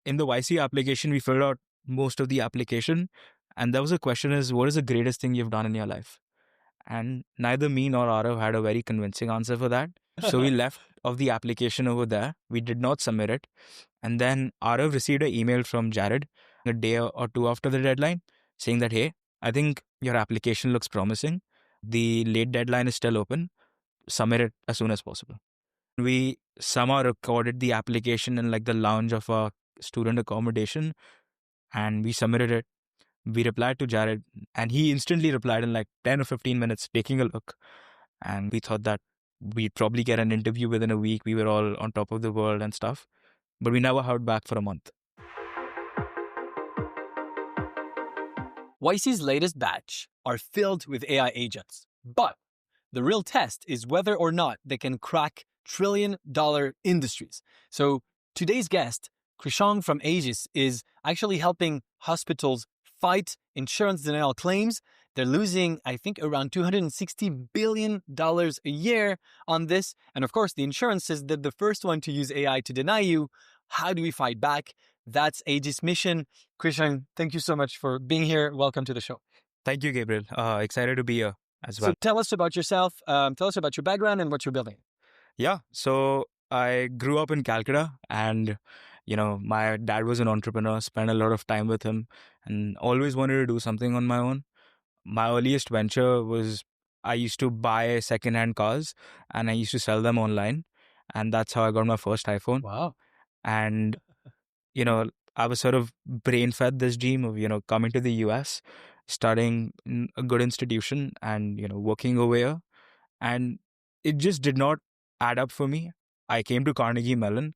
in the YC application, we filled out most of the application. And there was a question is, what is the greatest thing you've done in your life? And neither me nor Arav had a very convincing answer for that. So we left of the application over there. We did not submit it. And then Arav received an email from Jared a day or two after the deadline saying that, hey, I think your application looks promising. The late deadline is still open. Submit it as soon as possible. We somehow recorded the application in like the lounge of our student accommodation and we submitted it. We replied to Jared and he instantly replied in like 10 or 15 minutes, taking a look. And we thought that we'd probably get an interview within a week. We were all on top of the world and stuff. But we never heard back for a month. YC's latest batch are filled with AI agents. But the real test is whether or not they can crack trillion-dollar industries. So today's guest, Krishang from Aegis, is actually helping hospitals fight insurance denial claims. They're losing, I think, around $260 billion a year on this. And of course, the insurance is the first one to use AI to deny you. How do we fight back? That's Aegis' mission. Krishang, thank you so much for being here. Welcome to the show. Thank you, Gabriel. Excited to be here as well. So tell us about yourself. Tell us about your background and what you're building. Yeah. So I grew up in Calcutta and, my dad was an entrepreneur, spent a lot of time with him and always wanted to do something on my own. My earliest venture was I used to buy secondhand cars and I used to sell them online. And that's how I got my first iPhone. Wow. And, I was sort of brain fed this dream of, coming to the US, studying in a good institution and, working over here. And it just did not add up for me. I came to Carnegie Mellon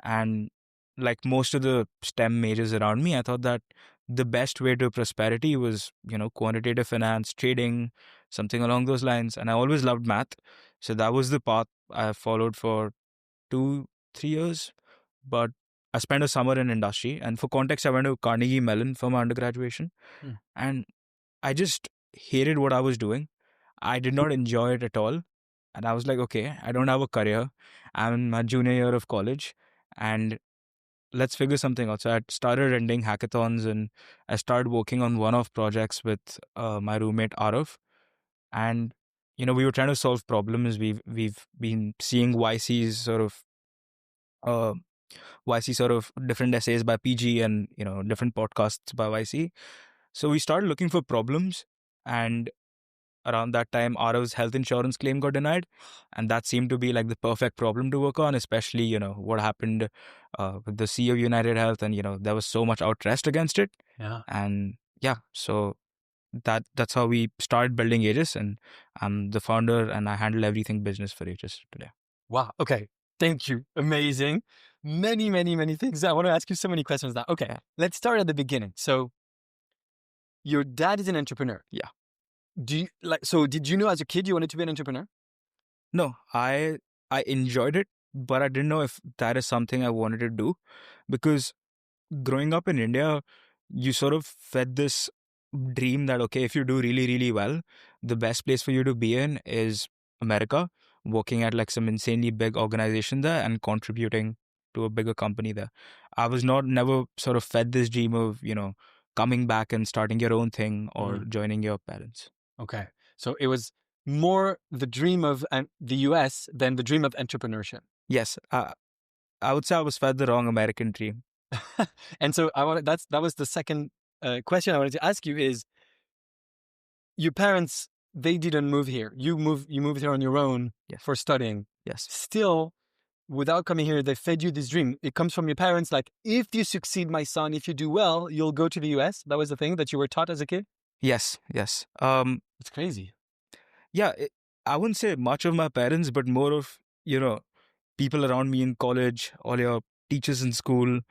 and like most of the STEM majors around me, I thought that the best way to prosperity was, quantitative finance, trading, something along those lines. And I always loved math. So that was the path I followed for 2-3 years. But I spent a summer in industry. And for context, I went to Carnegie Mellon for my undergraduation. And I just hated what I was doing. I did not enjoy it at all. And I was like, okay, I don't have a career. I'm in my junior year of college and let's figure something out. So I started attending hackathons and I started working on one-off projects with my roommate Arav. And, we were trying to solve problems. We've been seeing YC's sort of different essays by PG and, different podcasts by YC. So we started looking for problems and around that time, Arav's health insurance claim got denied. And that seemed to be like the perfect problem to work on, especially, what happened with the CEO of United Health. And, there was so much outrest against it. Yeah. And so that's how we started building Aegis. And I'm the founder and I handle everything business for Aegis today. Wow. Okay. Thank you. Amazing. Many, many, many things. I want to ask you so many questions now. Okay. Let's start at the beginning. So your dad is an entrepreneur. Yeah. So did you know as a kid you wanted to be an entrepreneur? No, I enjoyed it, but I didn't know if that is something I wanted to do because growing up in India, you sort of fed this dream that, okay, if you do really, really well, the best place for you to be in is America, working at like some insanely big organization there and contributing to a bigger company there. I was never sort of fed this dream of, coming back and starting your own thing or joining your parents. Okay. So it was more the dream of the US than the dream of entrepreneurship. Yes. I would say I was fed the wrong American dream. And so that was the second question I wanted to ask you is, your parents, they didn't move here. You moved here on your own for studying. Yes. Still, without coming here, they fed you this dream. It comes from your parents. Like, if you succeed, my son, if you do well, you'll go to the US. That was the thing that you were taught as a kid? Yes. It's crazy. Yeah. I wouldn't say much of my parents, but more of, people around me in college, all your teachers in school,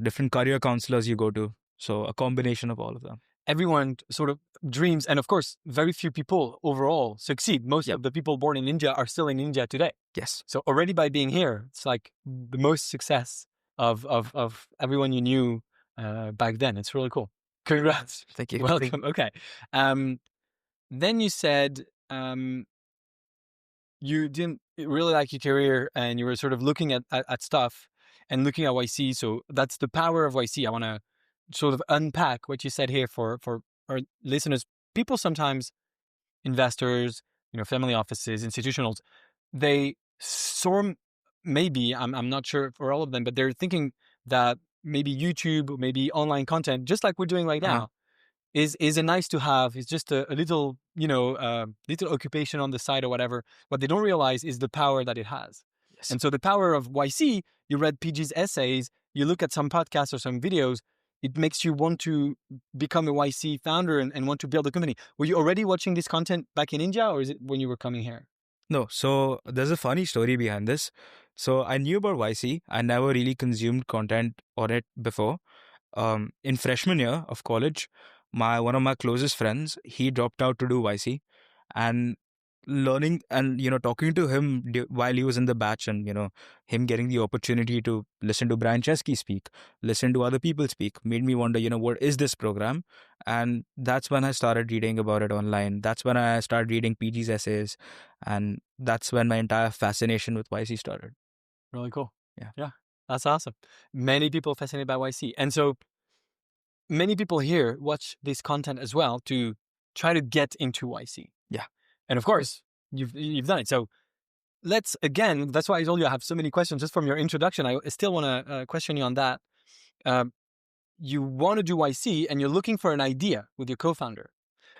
different career counselors you go to. So a combination of all of them. Everyone sort of dreams. And of course, very few people overall succeed. Most of the people born in India are still in India today. Yes. So already by being here, it's like the most success of everyone you knew back then. It's really cool. Congrats. Thank you. Welcome. Okay. Then you said you didn't really like your career and you were sort of looking at stuff. and looking at YC. So that's the power of YC. I want to sort of unpack what you said here for our listeners. People sometimes, investors, family offices, institutionals, they maybe, I'm not sure for all of them, but they're thinking that maybe YouTube, maybe online content, just like we're doing right now, is a nice to have. It's just a little, little occupation on the side or whatever. What they don't realize is the power that it has. Yes. And so the power of YC, you read PG's essays, you look at some podcasts or some videos, it makes you want to become a YC founder and want to build a company. Were you already watching this content back in India, or is it when you were coming here? No, so there's a funny story behind this. So I knew about YC. I never really consumed content on it before. In freshman year of college, one of my closest friends, he dropped out to do YC, and learning and talking to him while he was in the batch, and him getting the opportunity to listen to Brian Chesky speak, listen to other people speak, made me wonder, what is this program? And that's when I started reading about it online. That's when I started reading PG's essays, and that's when my entire fascination with YC started. Really cool. Yeah, that's awesome. Many people fascinated by YC, and so many people here watch this content as well to try to get into YC. Yeah. And of course, you've done it. So let's, again, that's why I told you I have so many questions just from your introduction. I still want to question you on that. You want to do YC and you're looking for an idea with your co-founder.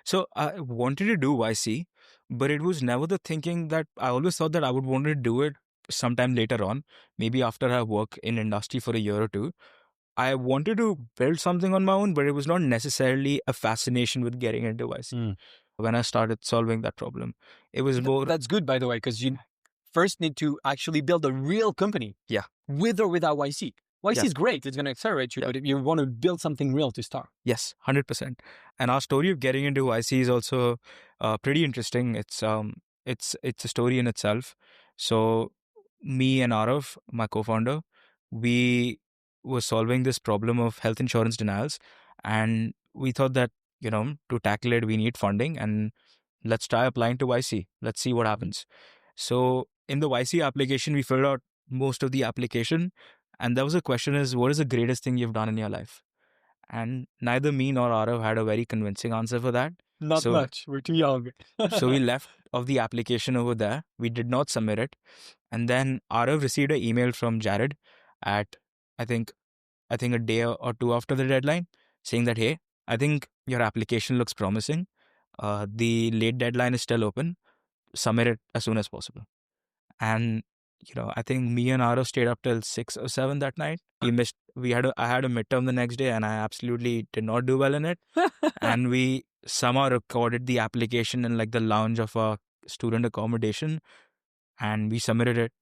So I wanted to do YC, but it was never the thinking that I always thought that I would want to do it sometime later on, maybe after I work in industry for a year or two. I wanted to build something on my own, but it was not necessarily a fascination with getting into YC. When I started solving that problem, it was more... That's good, by the way, because you first need to actually build a real company. Yeah. With or without YC. YC is great. It's going to accelerate you, but you want to build something real to start. Yes, 100%. And our story of getting into YC is also pretty interesting. It's a story in itself. So me and Arav, my co-founder, we were solving this problem of health insurance denials, and we thought that to tackle it we need funding, and let's try applying to YC. Let's see what happens. So in the YC application, we filled out most of the application, and there was a question is, what is the greatest thing you've done in your life? And neither me nor Arav had a very convincing answer for that. Not much. We're too young. So we left of the application over there. We did not submit it. And then Arav received an email from Jared at, I think a day or two after the deadline, saying that, hey, I think your application looks promising. The late deadline is still open. Submit it as soon as possible. And I think me and Arav stayed up till 6 or 7 that night. I had a midterm the next day, and I absolutely did not do well in it. And we somehow recorded the application in the lounge of our student accommodation, and we submitted it.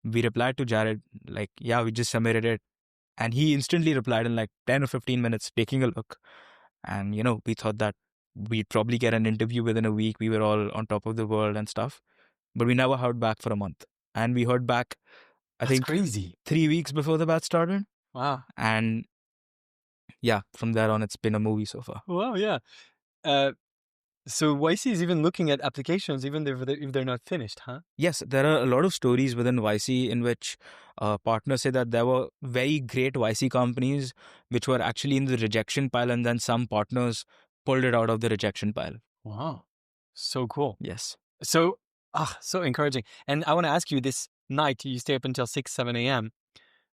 We replied to Jared yeah, we just submitted it. And he instantly replied in 10 or 15 minutes, taking a look. And, we thought that we'd probably get an interview within a week. We were all on top of the world and stuff. But we never heard back for a month. And we heard back, I think, crazy. 3 weeks before the batch started. Wow. And yeah, from there on, it's been a movie so far. Wow, yeah. So YC is even looking at applications, even if they're not finished, huh? Yes, there are a lot of stories within YC in which partners say that there were very great YC companies which were actually in the rejection pile, and then some partners pulled it out of the rejection pile. Wow. So cool. Yes. So encouraging. And I want to ask you, this night, you stay up until 6, 7 a.m.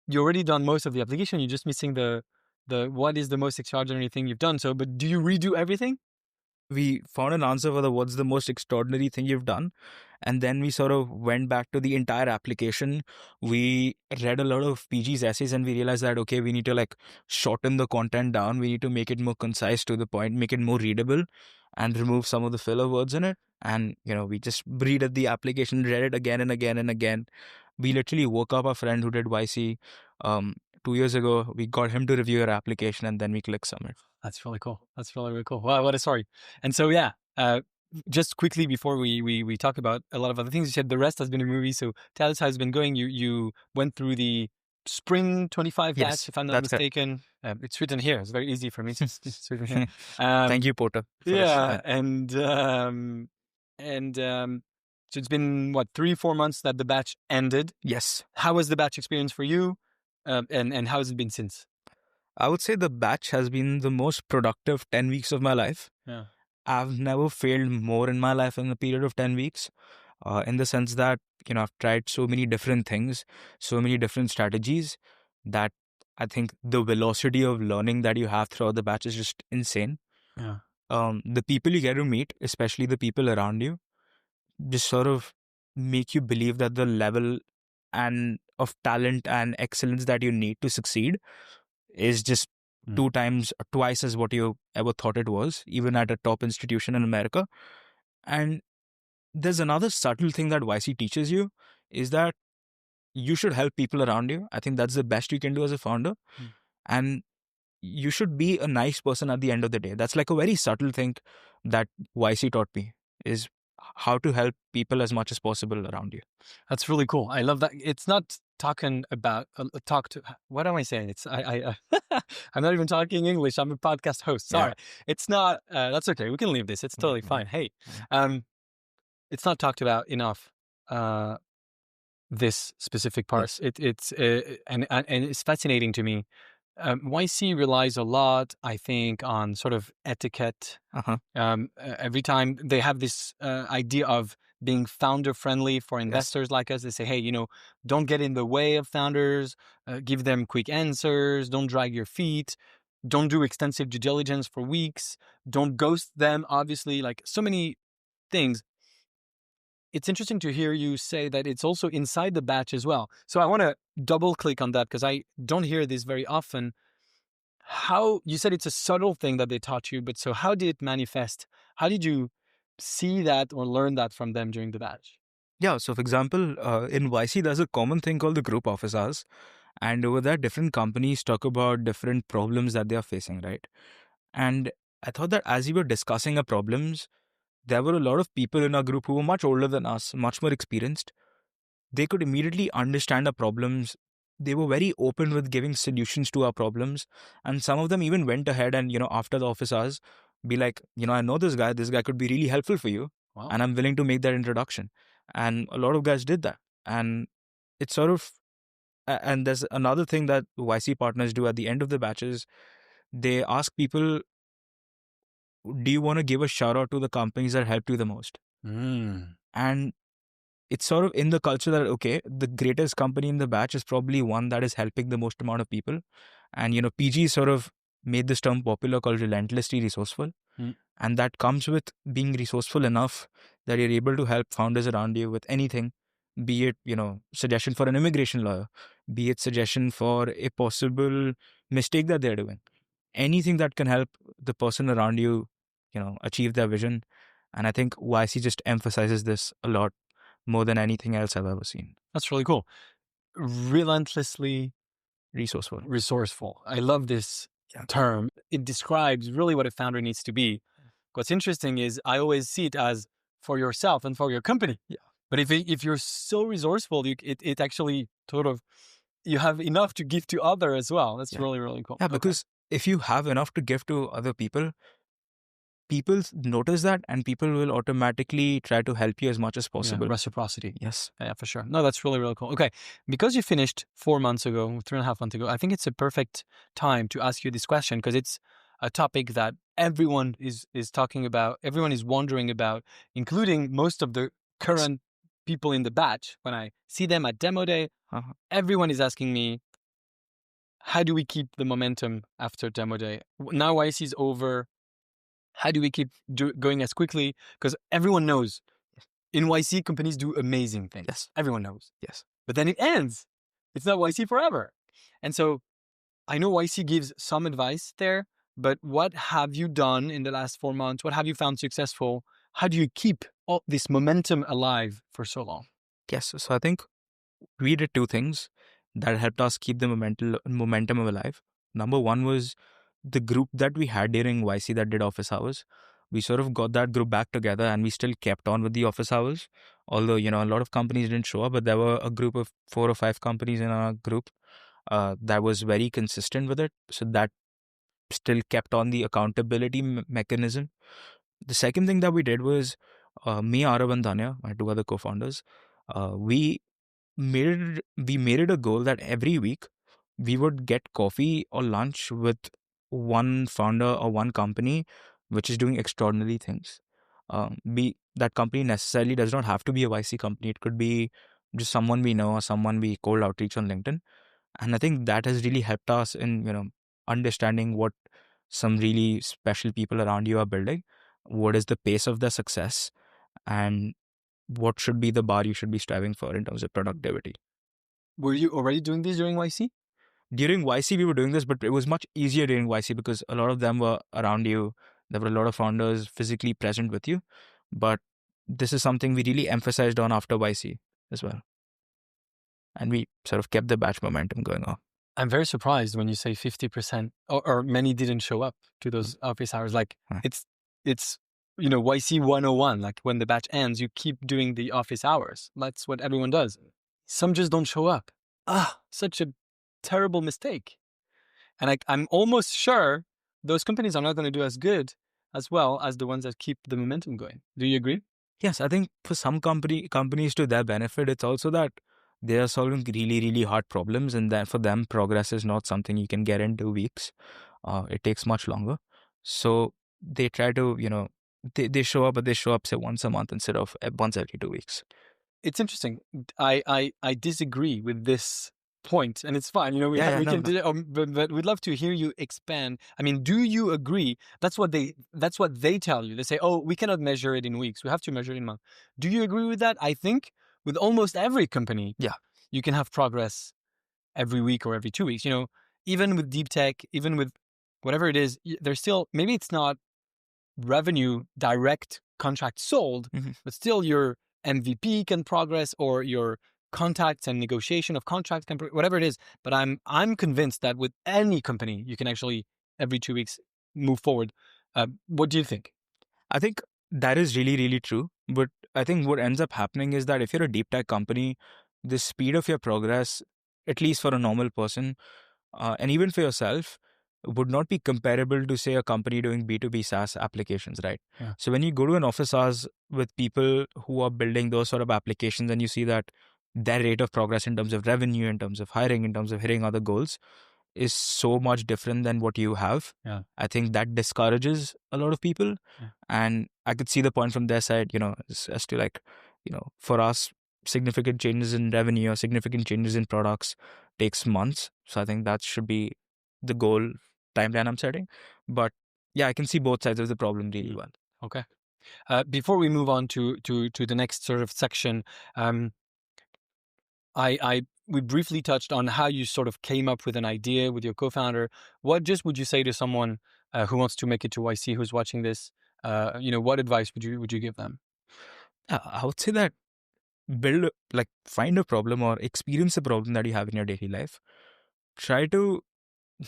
You already done most of the application. You're just missing the what is the most extraordinary thing you've done. So, but do you redo everything? We found an answer for what's the most extraordinary thing you've done. And then we sort of went back to the entire application. We read a lot of PG's essays, and we realized that, okay, we need to shorten the content down. We need to make it more concise, to the point, make it more readable, and remove some of the filler words in it. And, we just redid the application, read it again and again and again. We literally woke up our friend who did YC 2 years ago. We got him to review our application, and then we clicked submit. That's really cool. That's really, really cool. Wow, what a story. And so, yeah, just quickly before we talk about a lot of other things, you said the rest has been a movie. So tell us how it's been going. You went through the Spring 25 batch, if I'm not mistaken. It's written here. It's very easy for me. It's written here. Thank you, Porter. Yeah, and so it's been, what, 3-4 months that the batch ended? Yes. How was the batch experience for you? And how has it been since? I would say the batch has been the most productive 10 weeks of my life. Yeah. I've never failed more in my life in a period of 10 weeks, in the sense that, I've tried so many different things, so many different strategies that I think the velocity of learning that you have throughout the batch is just insane. Yeah. The people you get to meet, especially the people around you, just sort of make you believe that the level and of talent and excellence that you need to succeed is just Mm. twice as what you ever thought it was, even at a top institution in America. And there's another subtle thing that YC teaches you is that you should help people around you. I think that's the best you can do as a founder. Mm. And you should be a nice person at the end of the day. That's like a very subtle thing that YC taught me, is how to help people as much as possible around you. That's really cool. I love that. It's not talking about talk to. What am I saying? It's I'm not even talking English. I'm a podcast host. Sorry. It's not. That's okay. We can leave this. It's totally fine. Hey, it's not talked about enough. This specific part. Yes. And it's fascinating to me. YC relies a lot, I think, on sort of etiquette. Every time they have this idea of being founder friendly for investors like us, they say, hey, don't get in the way of founders, give them quick answers, don't drag your feet, don't do extensive due diligence for weeks, don't ghost them, obviously, like so many things. It's interesting to hear you say that it's also inside the batch as well. So I want to double click on that because I don't hear this very often. How you said it's a subtle thing that they taught you, but so how did it manifest? How did you see that or learn that from them during the batch? Yeah. So, for example, in YC, there's a common thing called the group office hours. And over there, different companies talk about different problems that they are facing, right? And I thought that as we were discussing our problems, there were a lot of people in our group who were much older than us, much more experienced. They could immediately understand our problems. They were very open with giving solutions to our problems. And some of them even went ahead and, after the office hours, be like, I know this guy could be really helpful for you. Wow. And I'm willing to make that introduction. And a lot of guys did that. And it's sort of, and there's another thing that YC partners do at the end of the batches. They ask people, do you want to give a shout out to the companies that helped you the most? And it's sort of in the culture that, okay, the greatest company in the batch is probably one that is helping the most amount of people. And, PG sort of made this term popular called relentlessly resourceful. And that comes with being resourceful enough that you're able to help founders around you with anything, be it, suggestion for an immigration lawyer, be it suggestion for a possible mistake that they're doing. Anything that can help the person around you, achieve their vision. And I think YC just emphasizes this a lot more than anything else I've ever seen. That's really cool. Relentlessly resourceful. I love this term. It describes really what a founder needs to be. What's interesting is I always see it as for yourself and for your company. Yeah. But if you're so resourceful, it actually sort of, you have enough to give to other as well. That's really, really cool. Yeah, because if you have enough to give to other people, people notice that and people will automatically try to help you as much as possible. Reciprocity. Yes. Yeah, for sure. No, that's really, really cool. Okay. Because you finished 4 months ago, 3.5 months ago, I think it's a perfect time to ask you this question because it's a topic that everyone is talking about, everyone is wondering about, including most of the current people in the batch. When I see them at demo day, everyone is asking me, how do we keep the momentum after demo day? Now YC is over. How do we keep going as quickly? Because everyone knows in YC, companies do amazing things. Yes. Everyone knows. Yes. But then it ends. It's not YC forever. And so I know YC gives some advice there, but what have you done in the last 4 months? What have you found successful? How do you keep all this momentum alive for so long? Yes. So I think we did two things that helped us keep the momentum alive. Number one was the group that we had during YC that did office hours. We sort of got that group back together and we still kept on with the office hours. Although, a lot of companies didn't show up, but there were a group of 4 or 5 companies in our group that was very consistent with it. So that still kept on the accountability mechanism. The second thing that we did was me, Arav and Dhanya, my 2 other co-founders, we made it a goal that every week we would get coffee or lunch with one founder or one company which is doing extraordinary things. That company necessarily does not have to be a YC company. It could be just someone we know or someone we cold outreach on LinkedIn. And I think that has really helped us in, understanding what some really special people around you are building, what is the pace of their success, and what should be the bar you should be striving for in terms of productivity. Were you already doing this during YC? During YC, we were doing this, but it was much easier during YC because a lot of them were around you. There were a lot of founders physically present with you. But this is something we really emphasized on after YC as well. And we sort of kept the batch momentum going on. I'm very surprised when you say 50% or many didn't show up to those office hours. Like it's YC 101. Like when the batch ends, you keep doing the office hours. That's what everyone does. Some just don't show up. Such a terrible mistake. And I'm almost sure those companies are not going to do as good as well as the ones that keep the momentum going. Do you agree? Yes, I think for some companies, to their benefit, it's also that they are solving really, really hard problems, and that for them, progress is not something you can get in 2 weeks. It takes much longer. So they try to, they show up, but they show up, say, once a month instead of once every 2 weeks. It's interesting. I disagree with this point, and it's fine. We can do it, but we'd love to hear you expand. I mean, do you agree? That's what they tell you. They say, oh, we cannot measure it in weeks. We have to measure it in months. Do you agree with that? I think with almost every company, you can have progress every week or every 2 weeks. Even with deep tech, even with whatever it is, there's still, maybe it's not revenue direct contract sold, but still your MVP can progress, or your contacts and negotiation of contracts can, whatever it is. But I'm convinced that with any company, you can actually every 2 weeks move forward. What do you think? I think that is really, really true. But I think what ends up happening is that if you're a deep tech company, the speed of your progress, at least for a normal person, and even for yourself, would not be comparable to, say, a company doing B2B SaaS applications, right? Yeah. So when you go to an office hours with people who are building those sort of applications, and you see that their rate of progress in terms of revenue, in terms of hiring, in terms of hitting other goals is so much different than what you have. Yeah. I think that discourages a lot of people. Yeah. And I could see the point from their side, as to for us, significant changes in revenue or significant changes in products takes months. So I think that should be the goal timeline I'm setting. But yeah, I can see both sides of the problem really well. Okay. Before we move on to the next sort of section, we briefly touched on how you sort of came up with an idea with your co-founder. What would you say to someone who wants to make it to YC, who's watching this? What advice would you give them? I would say that find a problem or experience a problem that you have in your daily life. Try to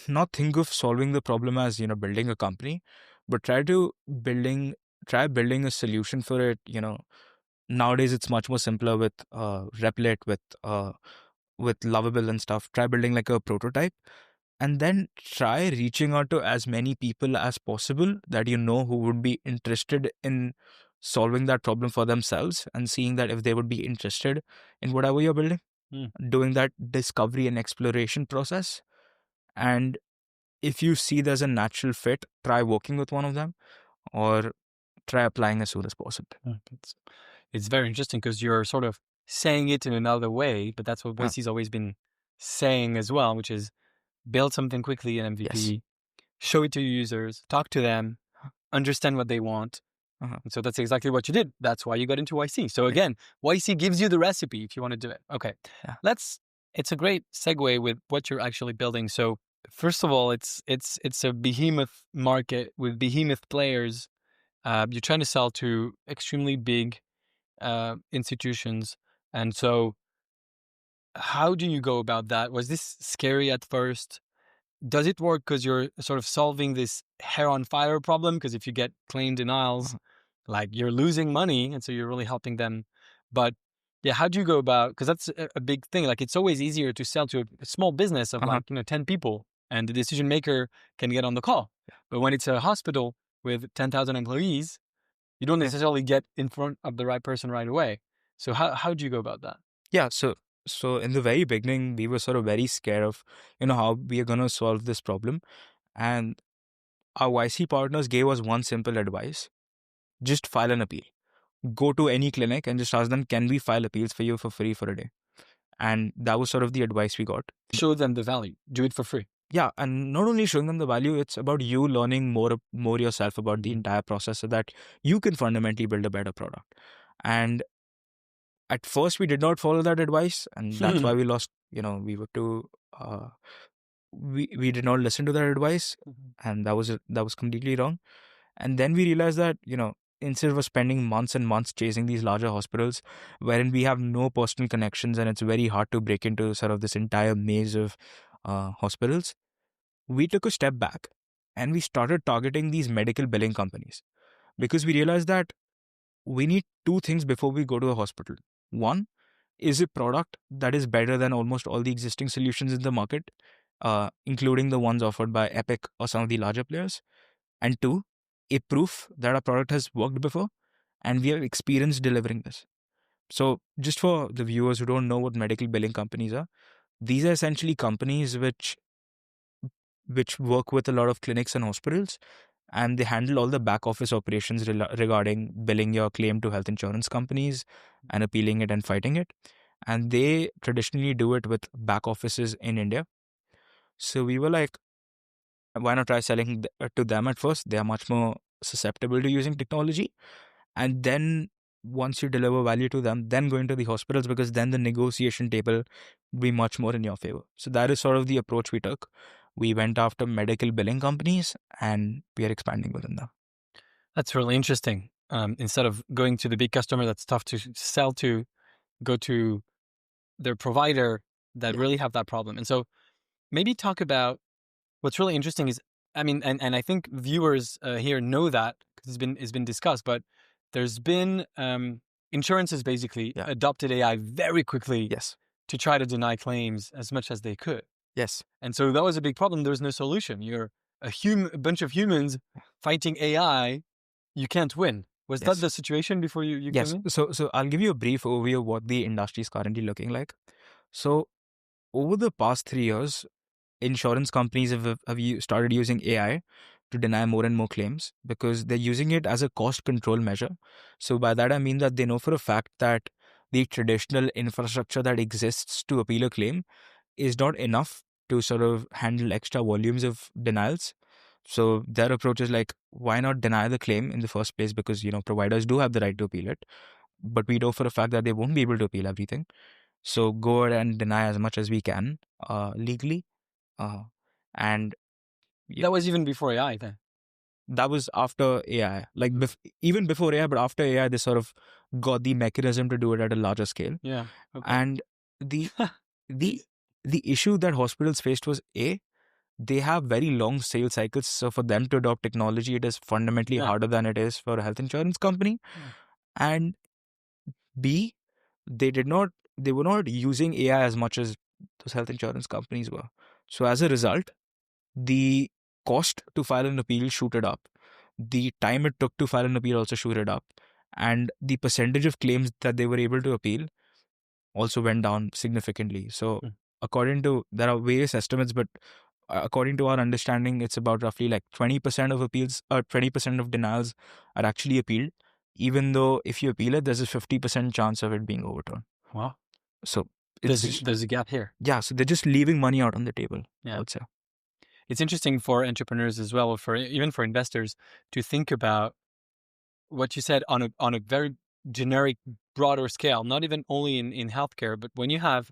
not think of solving the problem as, building a company, but try building a solution for it. Nowadays it's much more simpler with Replit, with Lovable and stuff. Try building like a prototype, and then try reaching out to as many people as possible that who would be interested in solving that problem for themselves, and seeing that if they would be interested in whatever you're building, doing that discovery and exploration process. And if you see there's a natural fit, try working with one of them, or try applying as soon as possible. It's very interesting because you're sort of saying it in another way, but that's what YC's always been saying as well, which is build something quickly, an MVP, show it to your users, talk to them, understand what they want. And so that's exactly what you did. That's why you got into YC. So again, YC gives you the recipe if you want to do it. Okay, it's a great segue with what you're actually building. So first of all, it's a behemoth market with behemoth players. You're trying to sell to extremely big institutions. And so how do you go about that? Was this scary at first? Does it work because you're sort of solving this hair on fire problem? Because if you get claim denials, like you're losing money, and so you're really helping them. But yeah, how do you go about, because that's a big thing. Like it's always easier to sell to a small business of 10 people, and the decision maker can get on the call. But when it's a hospital with 10,000 employees, you don't necessarily get in front of the right person right away. So how do you go about that? Yeah, so So in the very beginning, we were sort of very scared of, how we are going to solve this problem. And our YC partners gave us one simple advice: just file an appeal. Go to any clinic and just ask them, can we file appeals for you for free for a day? And that was sort of the advice we got. Show them the value. Do it for free. Yeah, and not only showing them the value, it's about you learning more yourself about the entire process so that you can fundamentally build a better product. And at first, we did not follow that advice, and that's why we lost. We were too. We did not listen to that advice, and that was completely wrong. And then we realized that instead of spending months and months chasing these larger hospitals, wherein we have no personal connections and it's very hard to break into sort of this entire maze of hospitals, we took a step back and we started targeting these medical billing companies, because we realized that we need two things before we go to a hospital. One is a product that is better than almost all the existing solutions in the market, including the ones offered by Epic or some of the larger players. And two, a proof that our product has worked before and we have experience delivering this. So just for the viewers who don't know what medical billing companies are, these are essentially companies which work with a lot of clinics and hospitals, and they handle all the back office operations regarding billing your claim to health insurance companies and appealing it and fighting it. And they traditionally do it with back offices in India. So we were like, why not try selling to them at first? They are much more susceptible to using technology. And then once you deliver value to them, then go into the hospitals, because then the negotiation table will be much more in your favor. So that is sort of the approach we took. We went after medical billing companies and we are expanding within them. That's really interesting. Instead of going to the big customer that's tough to sell to, go to their provider that really have that problem. And so maybe talk about what's really interesting is, I mean, and I think viewers here know that because it's been discussed, but there's been insurance has basically adopted AI very quickly Yes. to try to deny claims as much as they could. Yes. And so that was a big problem. There was no solution. You're a bunch of humans fighting AI. You can't win. Was that the situation before you came in? So I'll give you a brief overview of what the industry is currently looking like. So over the past 3 years, insurance companies have started using AI to deny more and more claims because they're using it as a cost control measure. So by that, I mean that they know for a fact that the traditional infrastructure that exists to appeal a claim is not enough to sort of handle extra volumes of denials. So their approach is like, why not deny the claim in the first place? Because, providers do have the right to appeal it, but we know for a fact that they won't be able to appeal everything. So go ahead and deny as much as we can legally. And that was even before AI then. That was after AI, like even before AI, but after AI, they sort of got the mechanism to do it at a larger scale. Yeah. Okay. And the issue that hospitals faced was they have very long sales cycles. So for them to adopt technology, it is fundamentally harder than it is for a health insurance company. And B, they were not using AI as much as those health insurance companies were. So as a result, the cost to file an appeal shooted up. The time it took to file an appeal also shooted up. And the percentage of claims that they were able to appeal also went down significantly. So there are various estimates, but according to our understanding, it's about roughly like 20% of appeals or 20% of denials are actually appealed, even though if you appeal it, there's a 50% chance of it being overturned. Wow. So there's a gap here. Yeah, so they're just leaving money out on the table, I would say. It's interesting for entrepreneurs as well, or even for investors, to think about what you said on a very generic, broader scale, not even only in healthcare, but when you have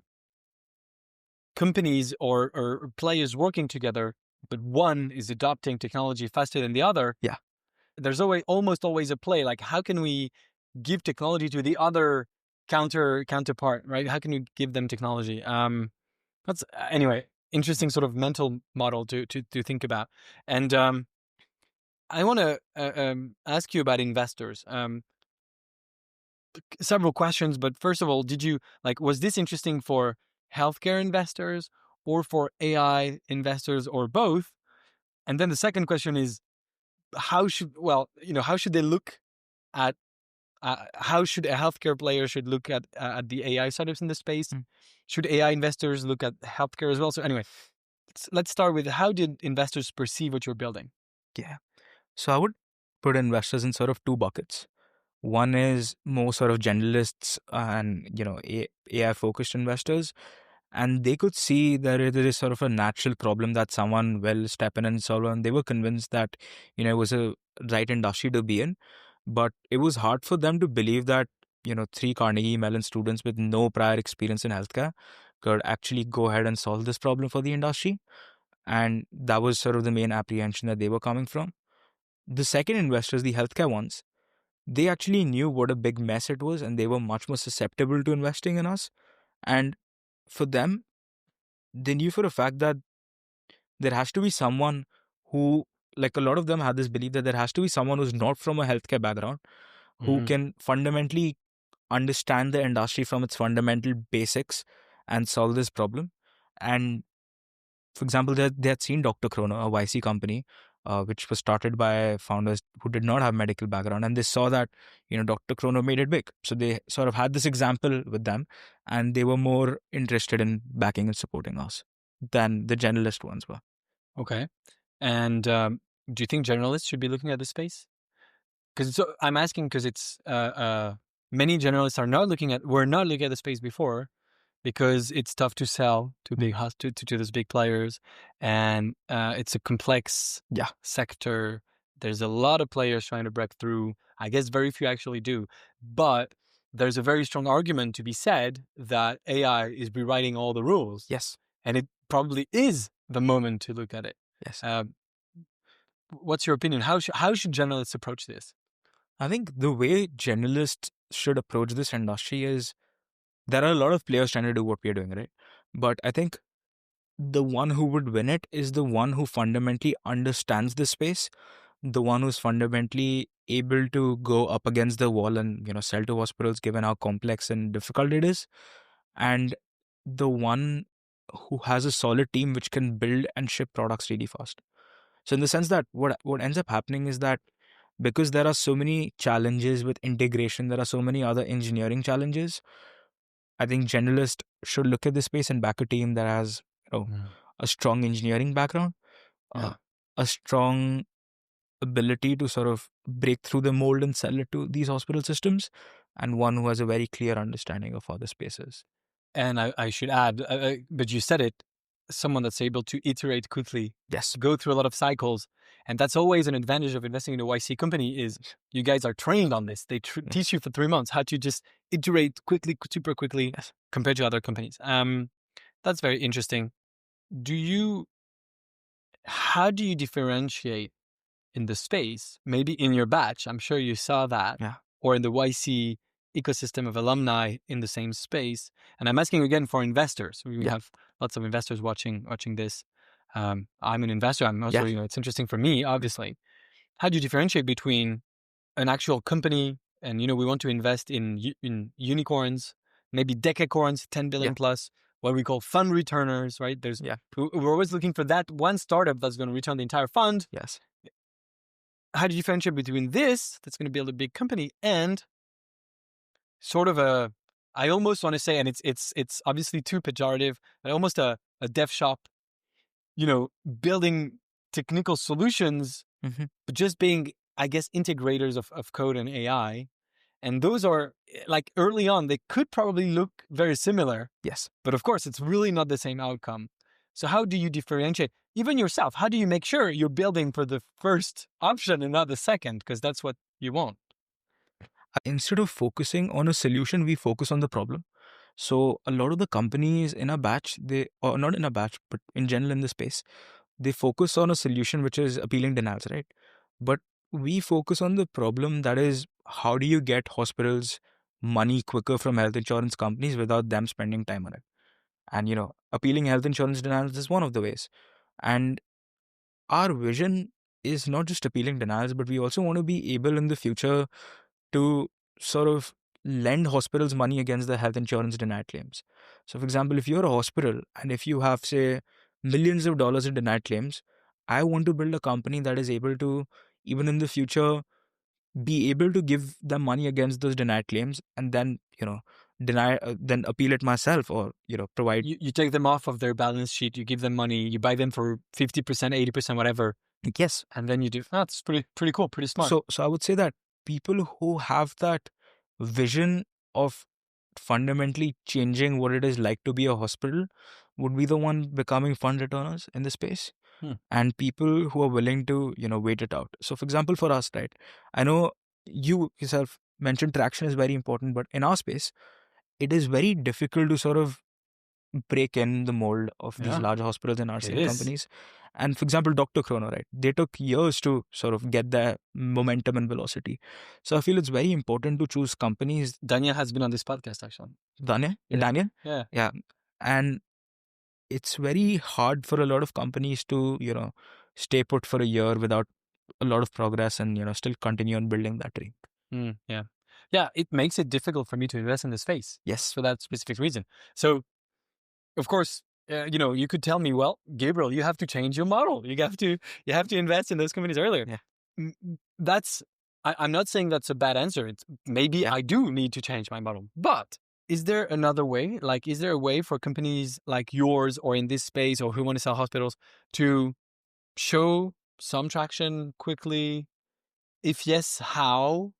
companies or players working together, but one is adopting technology faster than the other. Yeah. There's almost always a play, like how can we give technology to the other counterpart, right? How can you give them technology? That's anyway, interesting sort of mental model to think about. And I want to ask you about investors. Several questions, but first of all, was this interesting for healthcare investors or for AI investors or both? And then the second question is, how should they look at how should a healthcare player should look at the AI startups in the space? Mm. Should AI investors look at healthcare as well? So anyway, let's start with how did investors perceive what you're building? Yeah. So I would put investors in sort of two buckets. One is more sort of generalists and AI focused investors, and they could see that there is sort of a natural problem that someone will step in and solve, and they were convinced that it was a right industry to be in. But it was hard for them to believe that three Carnegie Mellon students with no prior experience in healthcare could actually go ahead and solve this problem for the industry. And that was sort of the main apprehension that they were coming from. The second investors, the healthcare ones, they actually knew what a big mess it was, and they were much more susceptible to investing in us. And for them, they knew for a fact that there has to be someone who, like a lot of them had this belief that there has to be someone who's not from a healthcare background who Mhm. can fundamentally understand the industry from its fundamental basics and solve this problem. And for example, they had seen Dr. Chrono, a YC company, which was started by founders who did not have medical background, and they saw that Dr. Chrono made it big. So they sort of had this example with them, and they were more interested in backing and supporting us than the generalist ones were. Okay. And do you think generalists should be looking at this space? Because I'm asking because it's many generalists were not looking at the space before because it's tough to sell to Mm. to those big players, and it's a complex Yeah. sector. There's a lot of players trying to break through. I guess very few actually do, but there's a very strong argument to be said that AI is rewriting all the rules, Yes. and it probably is the moment to look at it. Yes. What's your opinion? How should journalists approach this? I think the way generalists should approach this industry is there are a lot of players trying to do what we are doing, right? But I think the one who would win it is the one who fundamentally understands the space, the one who's fundamentally able to go up against the wall and sell to hospitals given how complex and difficult it is, and the one who has a solid team which can build and ship products really fast. So in the sense that what ends up happening is that because there are so many challenges with integration, there are so many other engineering challenges, I think generalists should look at this space and back a team that has Mm. a strong engineering background, uh, Yeah. a strong ability to sort of break through the mold and sell it to these hospital systems, and one who has a very clear understanding of other spaces. And I should add, but you said it, someone that's able to iterate quickly, Yes. go through a lot of cycles. And that's always an advantage of investing in a YC company is you guys are trained on this. They teach you for 3 months how to just iterate quickly, super quickly Yes. compared to other companies. That's very interesting. How do you differentiate in the space, maybe in your batch? I'm sure you saw that, Yeah. or in the YC ecosystem of alumni in the same space. And I'm asking again for investors. We Yeah. have lots of investors watching this. I'm an investor. I'm also, Yeah. it's interesting for me, obviously. How do you differentiate between an actual company and, we want to invest in unicorns, maybe decacorns, 10 billion Yeah. plus, what we call fund returners, right? Yeah. We're always looking for that one startup that's going to return the entire fund. Yes. How do you differentiate between this that's going to build a big company and sort of I almost want to say, and it's obviously too pejorative, but almost a dev shop, building technical solutions, Hmm. but just being, I guess, integrators of code and AI. And those are like early on, they could probably look very similar, Yes. but of course, it's really not the same outcome. So how do you differentiate even yourself? How do you make sure you're building for the first option and not the second? Because that's what you want. Instead of focusing on a solution, we focus on the problem. So a lot of the companies in a batch, or not in a batch, but in general in the space, they focus on a solution which is appealing denials, right? But we focus on the problem that is how do you get hospitals money quicker from health insurance companies without them spending time on it? And appealing health insurance denials is one of the ways. And our vision is not just appealing denials, but we also want to be able in the future to sort of lend hospitals money against the health insurance denied claims. So, for example, if you're a hospital and if you have, say, millions of dollars in denied claims, I want to build a company that is able to, even in the future, be able to give them money against those denied claims, and then then appeal it myself, or provide. You take them off of their balance sheet, you give them money, you buy them for 50%, 80%, whatever, Yes. and then you do. That's pretty cool, pretty smart. So I would say that people who have that vision of fundamentally changing what it is like to be a hospital would be the one becoming fund returners in the space. And people who are willing to wait it out. So for example, for us, right, I know you yourself mentioned traction is very important, but in our space it is very difficult to sort of break in the mold of these Yeah. large hospitals and RCM is. companies. And for example, Dr. Chrono, right? They took years to sort of get their momentum and velocity. So I feel it's very important to choose companies. Daniel has been on this podcast, actually. Daniel? Yeah. Daniel? Yeah. Yeah. And it's very hard for a lot of companies to, stay put for a year without a lot of progress and, still continue on building that dream. Yeah. Yeah, it makes it difficult for me to invest in the space. Yes. For that specific reason. So, of course, you could tell me, well, Gabriel, you have to change your model. You have to invest in those companies earlier. Yeah. I'm not saying that's a bad answer. It's maybe I do need to change my model. But is there another way? Like, is there a way for companies like yours or in this space or who want to sell hospitals to show some traction quickly? If yes, how?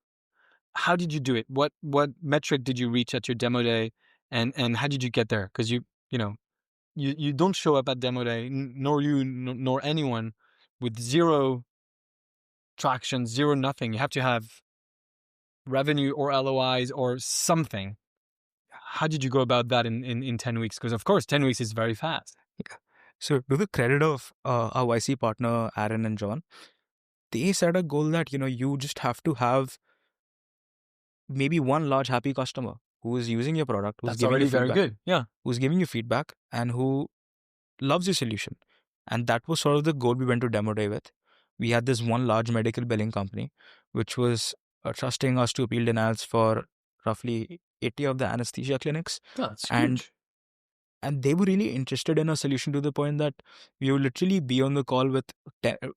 How did you do it? What metric did you reach at your demo day, and how did you get there? Because you don't show up at demo day, nor you nor anyone, with zero traction, zero nothing. You have to have revenue or LOIs or something. How did you go about that in 10 weeks? Because of course 10 weeks is very fast. Yeah. So to the credit of our YC partner Aaron and John, they set a goal that you just have to have maybe one large happy customer who is using your product, who's That's giving already you feedback, very good. Yeah. who's giving you feedback, and who loves your solution. And that was sort of the goal we went to demo day with. We had this one large medical billing company, which was trusting us to appeal denials for roughly 80 of the anesthesia clinics. That's and huge. and they were really interested in a solution, to the point that we would literally be on the call with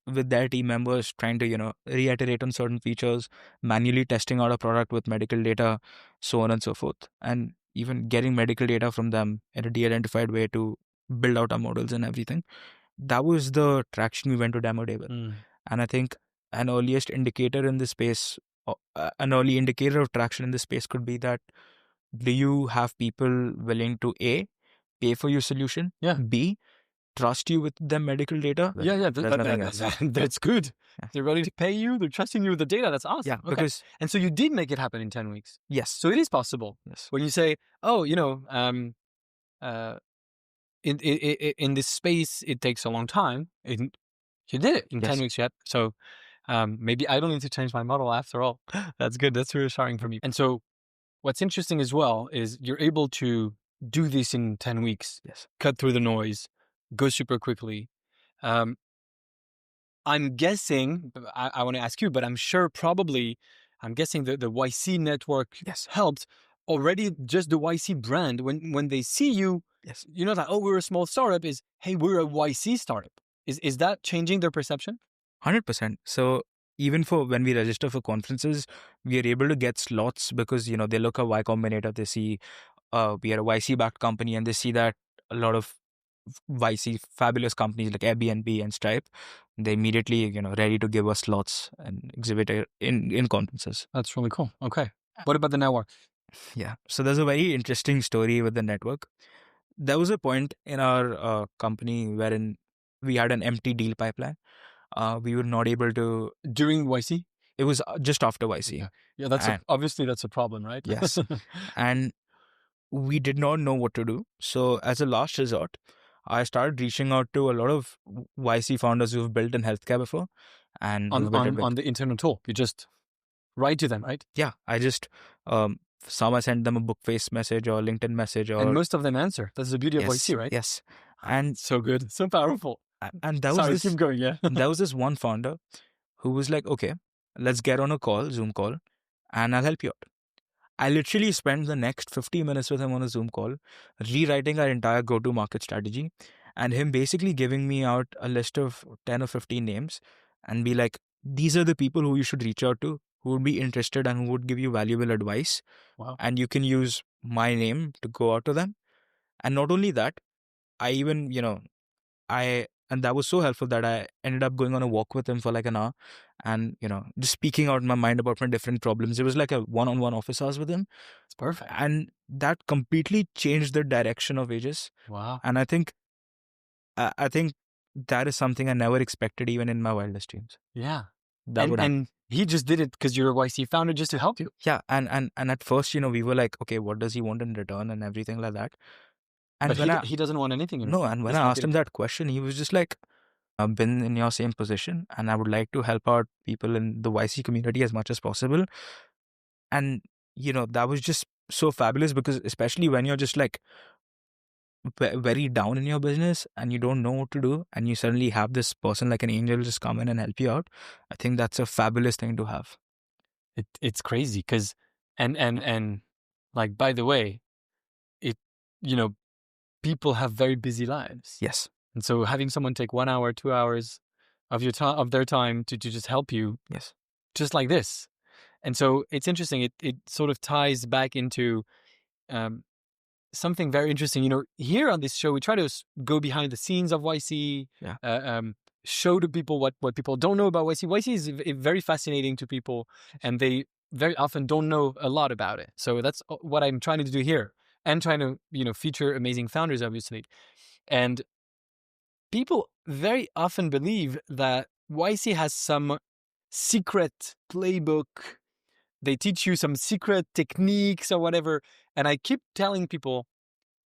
their team members, trying to reiterate on certain features, manually testing out a product with medical data, so on and so forth, and even getting medical data from them in a de-identified way to build out our models and everything. That was the traction we went to demo day with. And I think an early indicator of traction in this space could be that, do you have people willing to A, pay for your solution, B, trust you with their medical data? That's good. Yeah. They're ready to pay you. They're trusting you with the data. That's awesome. Yeah, okay. And so you did make it happen in 10 weeks. Yes. So it is possible. Yes. When you say, oh, in this space, it takes a long time. You did it in 10 weeks yet. So maybe I don't need to change my model after all. That's good. That's reassuring for me. And so what's interesting as well is you're able to do this in 10 weeks. Yes. Cut through the noise, go super quickly. I'm guessing, I want to ask you, but I'm guessing the YC network helped already. Just the YC brand, when they see you, that, oh, we're a small startup, is, hey, we're a YC startup. Is that changing their perception? 100%. So even for when we register for conferences, we are able to get slots because, they look at Y Combinator, they see we are a YC-backed company, and they see that a lot of YC fabulous companies like Airbnb and Stripe, they immediately, ready to give us slots and exhibit in conferences. That's really cool. Okay. What about the network? Yeah. So there's a very interesting story with the network. There was a point in our company wherein we had an empty deal pipeline. We were not able to... During YC? It was just after YC. Yeah, obviously that's a problem, right? Yes. And we did not know what to do. So as a last resort, I started reaching out to a lot of YC founders who've built in healthcare before. And on the internal tool, you just write to them, right? Yeah. I just... some I sent them a Bookface message or LinkedIn message. And most of them answer. That's the beauty of YC, right? Yes. And so good. So powerful. And that was keep going, yeah. There was this one founder who was like, okay, let's get on a Zoom call, and I'll help you out. I literally spent the next 50 minutes with him on a Zoom call, rewriting our entire go-to-market strategy, and him basically giving me out a list of 10 or 15 names and be like, these are the people who you should reach out to, who would be interested and who would give you valuable advice. Wow. And you can use my name to go out to them. And not only that, I even, and that was so helpful that I ended up going on a walk with him for like an hour and, just speaking out my mind about my different problems. It was like a one-on-one office hours with him. It's perfect. And that completely changed the direction of Aegis. Wow. And I think that is something I never expected even in my wildest dreams. Yeah. That would happen. And he just did it because you're a YC founder just to help you. Yeah. And at first, we were like, okay, what does he want in return and everything like that. And But he doesn't want anything in return. No, and when I asked him that question, he was just like, I've been in your same position and I would like to help out people in the YC community as much as possible. And, that was just so fabulous because especially when you're just like very down in your business and you don't know what to do and you suddenly have this person like an angel just come in and help you out. I think that's a fabulous thing to have. It's crazy because, and like, by the way, people have very busy lives. Yes. And so having someone take 1 hour, 2 hours of their time to just help you. Yes. Just like this. And so it's interesting. It sort of ties back into something very interesting. Here on this show, we try to go behind the scenes of YC, show to people what people don't know about YC. YC is very fascinating to people, and they very often don't know a lot about it. So that's what I'm trying to do here, and trying to feature amazing founders, obviously. And people very often believe that YC has some secret playbook. They teach you some secret techniques or whatever. And I keep telling people,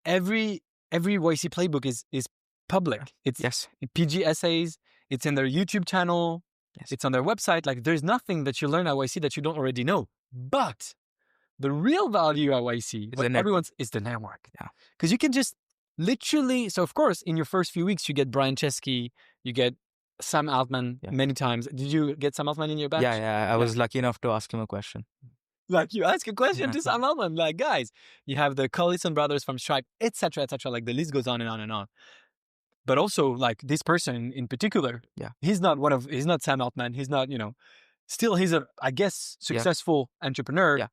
every YC playbook is public. It's PG essays. It's in their YouTube channel. Yes. It's on their website. Like, there's nothing that you learn at YC that you don't already know. But the real value at YC is the network. Yeah. Because you can just literally, so of course, in your first few weeks, you get Brian Chesky, you get Sam Altman many times. Did you get Sam Altman in your batch? Yeah. I was lucky enough to ask him a question. Like, you ask a question to Sam Altman, like, guys, you have the Collison brothers from Stripe, etc. Like, the list goes on and on and on. But also, like, this person in particular, he's not Sam Altman. He's not, still he's a, I guess, successful entrepreneur. Yeah.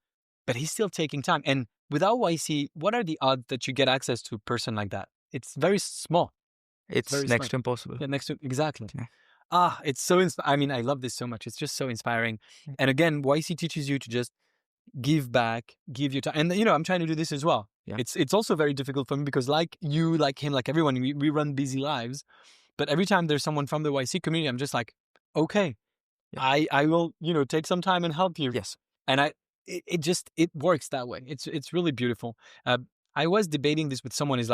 But he's still taking time. And without YC, what are the odds that you get access to a person like that? It's very small. It's next to impossible. Yeah, exactly. Yeah. It's so I love this so much. It's just so inspiring. And again, YC teaches you to just give back, give your time. And I'm trying to do this as well. Yeah. It's also very difficult for me because like you, like him, like everyone, we run busy lives. But every time there's someone from the YC community, I'm just like, okay, I will, take some time and help you. Yes. And it works that way. It's really beautiful. I was debating this with someone.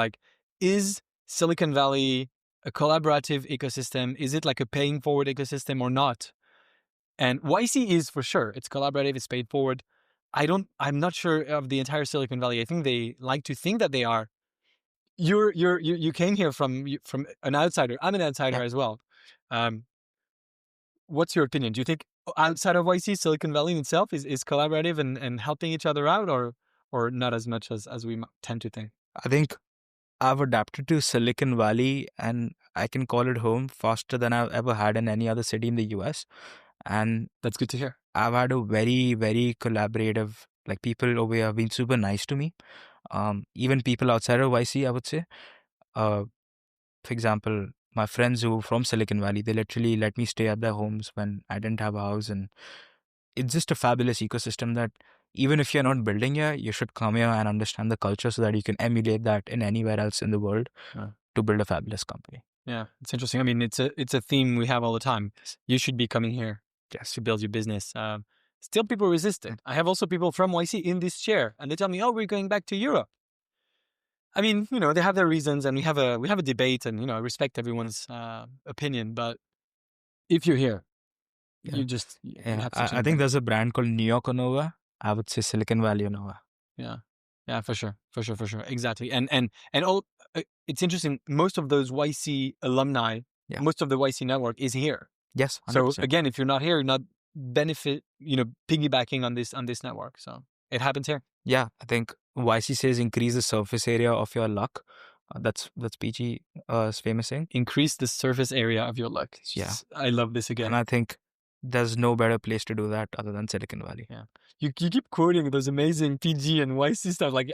Is Silicon Valley a collaborative ecosystem? Is it like a paying forward ecosystem or not? And YC is for sure. It's collaborative. It's paid forward. I'm not sure of the entire Silicon Valley. I think they like to think that they are. You came here from an outsider. I'm an outsider as well. What's your opinion? Do you think outside of YC, Silicon Valley in itself is collaborative and helping each other out, or not as much as we tend to think? I think I've adapted to Silicon Valley and I can call it home faster than I've ever had in any other city in the US. And that's good to hear. I've had a very, very collaborative, like, people over here have been super nice to me. Even people outside of YC, I would say. For example, my friends who are from Silicon Valley, they literally let me stay at their homes when I didn't have a house. And it's just a fabulous ecosystem that even if you're not building here, you should come here and understand the culture so that you can emulate that in anywhere else in the world to build a fabulous company. Yeah, it's interesting. I mean, it's a theme we have all the time. You should be coming here to build your business. Still, people resist it. I have also people from YC in this chair, and they tell me, "Oh, we're going back to Europe." I mean, they have their reasons, and we have a debate, and I respect everyone's opinion. But if you're here, you just have to. I think there's a brand called New York Nova. I would say Silicon Valley Nova. Yeah, for sure, exactly. And all. It's interesting. Most of those YC alumni, most of the YC network is here. Yes. 100%. So again, if you're not here, you're not piggybacking on this network. So it happens here. Yeah, I think YC says increase the surface area of your luck. That's PG's famous saying. Increase the surface area of your luck. Yeah, I love this again. And I think there's no better place to do that other than Silicon Valley. Yeah. You keep quoting those amazing PG and YC stuff. Like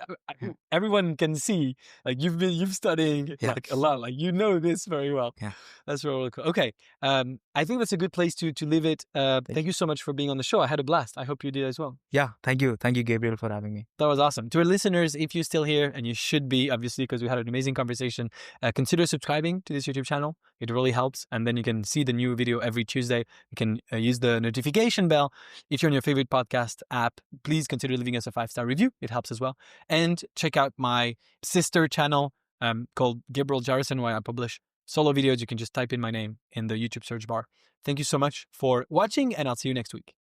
everyone can see, like you've studying Yeah. like a lot. Like you know this very well. Yeah. That's really cool. Okay. I think that's a good place to leave it. Thank you so much for being on the show. I had a blast. I hope you did as well. Yeah. Thank you, Gabriel, for having me. That was awesome. To our listeners, if you're still here, and you should be, obviously, because we had an amazing conversation, consider subscribing to this YouTube channel. It really helps. And then you can see the new video every Tuesday. You can use the notification bell. If you're on your favorite podcast app, please consider leaving us a 5-star review. It helps as well. And check out my sister channel called Gabriel Jarrison, where I publish solo videos. You can just type in my name in the YouTube search bar. Thank you so much for watching, and I'll see you next week.